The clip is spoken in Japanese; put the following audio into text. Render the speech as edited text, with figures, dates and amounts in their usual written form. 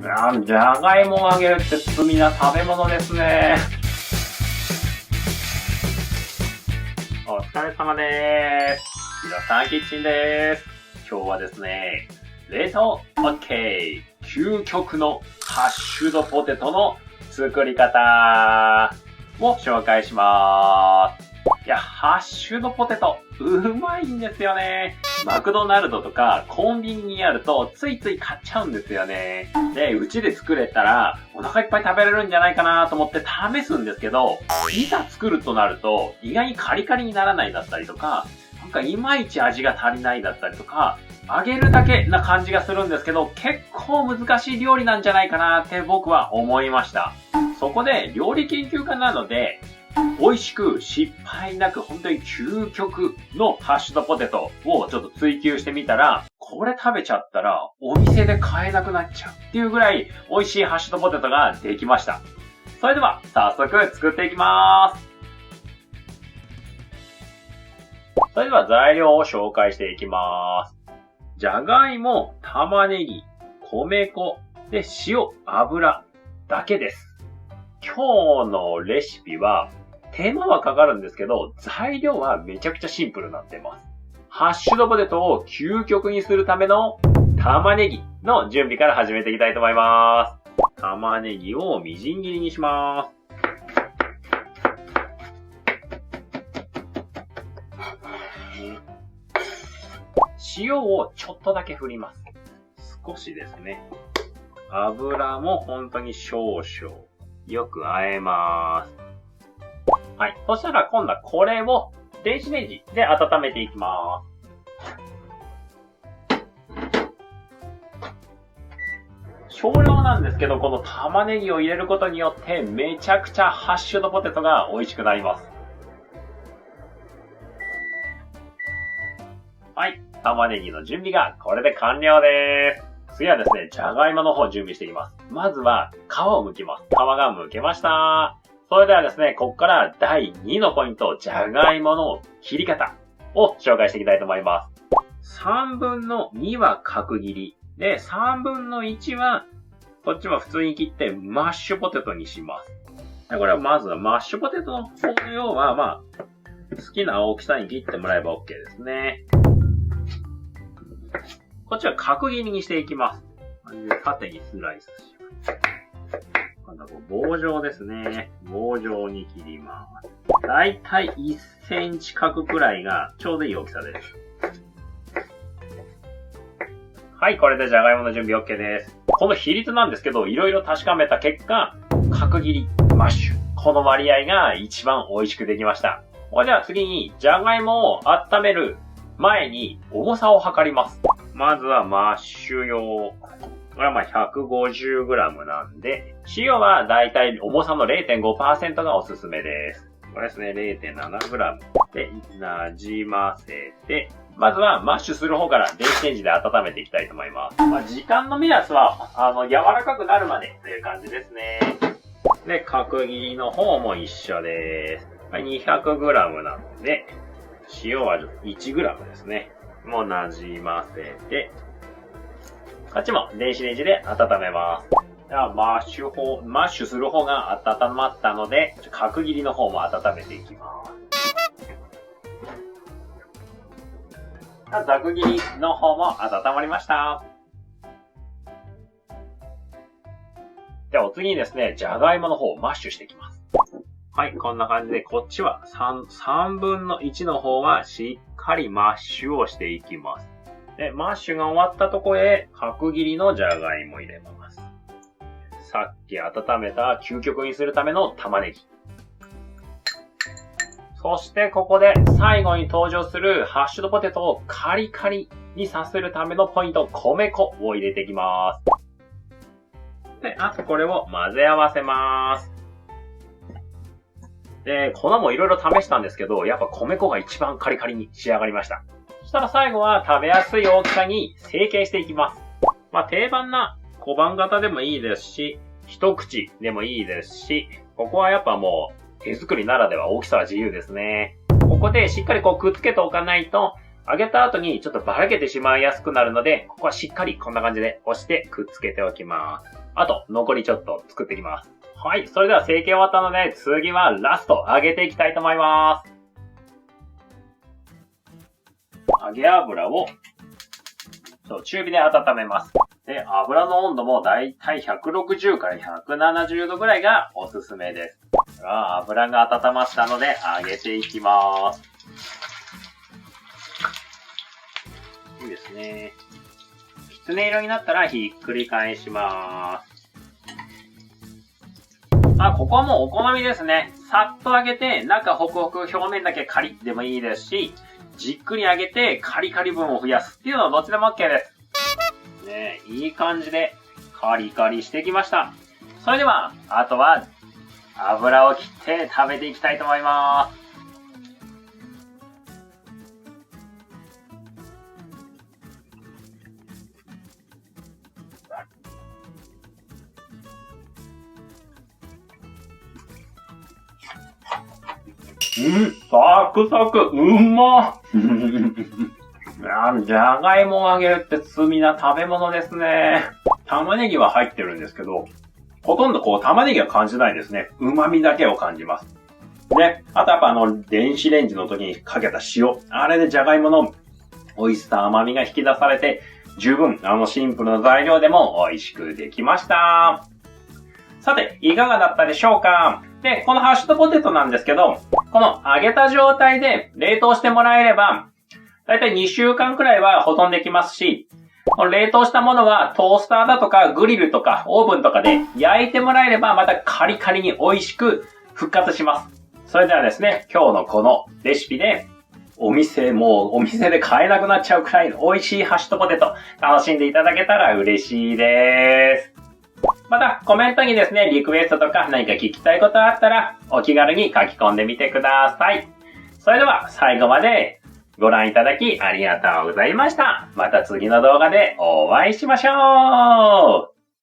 じゃがいもを揚げるって罪な食べ物ですね。お疲れ様でーす。ひろさんキッチンでーす。今日はですね、冷凍 OK 究極のハッシュドポテトの作り方を紹介しまーす。いや、ハッシュドポテト、うまいんですよね。マクドナルドとかコンビニにあるとついつい買っちゃうんですよね。で、うちで作れたらお腹いっぱい食べれるんじゃないかなと思って試すんですけど、いざ作るとなると意外にカリカリにならないだったりとか、なんかいまいち味が足りないだったりとか、揚げるだけな感じがするんですけど、結構難しい料理なんじゃないかなって僕は思いました。そこで料理研究家なので、美味しく失敗なく本当に究極のハッシュドポテトをちょっと追求してみたら、これ食べちゃったらお店で買えなくなっちゃうっていうぐらい美味しいハッシュドポテトができました。それでは早速作っていきます。それでは材料を紹介していきます。じゃがいも、玉ねぎ、米粉、で塩、油だけです。今日のレシピは手間はかかるんですけど、材料はめちゃくちゃシンプルになっています。ハッシュドポテトを究極にするための玉ねぎの準備から始めていきたいと思います。玉ねぎをみじん切りにします。塩をちょっとだけ振ります。少しですね。油も本当に少々。よく和えます。はい。そしたら今度はこれを電子レンジで温めていきます。少量なんですけど、この玉ねぎを入れることによってめちゃくちゃハッシュドポテトが美味しくなります。はい。玉ねぎの準備がこれで完了です。次はですね、じゃがいもの方を準備していきます。まずは皮を剥きます。皮が剥けました。それではですね、ここから第2のポイント、じゃがいもの切り方を紹介していきたいと思います。3分の2は角切り。で、3分の1は、こっちは普通に切ってマッシュポテトにします。でこれはまずはマッシュポテトの方の要は、好きな大きさに切ってもらえば OK ですね。こっちは角切りにしていきます。縦にスライスします。今度は棒状ですね。棒状に切ります。だいたい1センチ角くらいがちょうどいい大きさです。はい、これでじゃがいもの準備 OK です。この比率なんですけど、いろいろ確かめた結果、角切り、マッシュ。この割合が一番美味しくできました。じゃあ次に、じゃがいもを温める前に重さを測ります。まずはマッシュ用。これは150g なんで、塩はだいたい重さの 0.5% がおすすめです。これですね、0.7g でなじませて、まずはマッシュする方から電子レンジで温めていきたいと思います。時間の目安は、柔らかくなるまでという感じですね。で、角切りの方も一緒です。200g なので、塩は 1g ですね。もうなじませて、こっちも電子レンジで温めます。ではマッシュする方が温まったので、角切りの方も温めていきます。ざく切りの方も温まりました。ではお次にですね、じゃがいもの方をマッシュしていきます。はい、こんな感じで、こっちは3分の1の方はしっかりマッシュをしていきます。で、マッシュが終わったところへ、角切りのじゃがいも入れます。さっき温めた究極にするための玉ねぎ。そしてここで最後に登場するハッシュドポテトをカリカリにさせるためのポイント、米粉を入れていきます。で、あとこれを混ぜ合わせます。で、粉もいろいろ試したんですけど、やっぱ米粉が一番カリカリに仕上がりました。そしたら最後は食べやすい大きさに成形していきます。定番な小判型でもいいですし、一口でもいいですし、ここはやっぱもう手作りならでは大きさは自由ですね。ここでしっかりくっつけておかないと、揚げた後にちょっとばらけてしまいやすくなるので、ここはしっかりこんな感じで押してくっつけておきます。あと、残りちょっと作っていきます。はい。それでは成形終わったので、次はラスト揚げていきたいと思います。揚げ油を中火で温めます。で、油の温度もだいたい160から170度ぐらいがおすすめです。油が温まったので揚げていきます。いいですね。きつね色になったらひっくり返します。ここはもうお好みですね。さっと揚げて中ホクホク表面だけカリッでもいいですし、じっくり揚げてカリカリ分を増やすっていうのはどっちでも OK です。ね、いい感じでカリカリしてきました。それでは、あとは油を切って食べていきたいと思います。サクサク、まっじゃがいもを揚げるって罪な食べ物ですね。玉ねぎは入ってるんですけど、ほとんど玉ねぎは感じないですね。旨味だけを感じます。で、あとやっぱ電子レンジの時にかけた塩。あれでじゃがいもの美味しさ、甘みが引き出されて、十分シンプルな材料でも美味しくできました。さて、いかがだったでしょうか？で、このハッシュドポテトなんですけど、この揚げた状態で冷凍してもらえれば、だいたい2週間くらいは保存できますし、この冷凍したものはトースターだとかグリルとかオーブンとかで焼いてもらえればまたカリカリに美味しく復活します。それではですね、今日のこのレシピでお店で買えなくなっちゃうくらいの美味しいハッシュドポテト楽しんでいただけたら嬉しいです。またコメントにですね、リクエストとか何か聞きたいことあったらお気軽に書き込んでみてください。それでは最後までご覧いただきありがとうございました。また次の動画でお会いしましょう。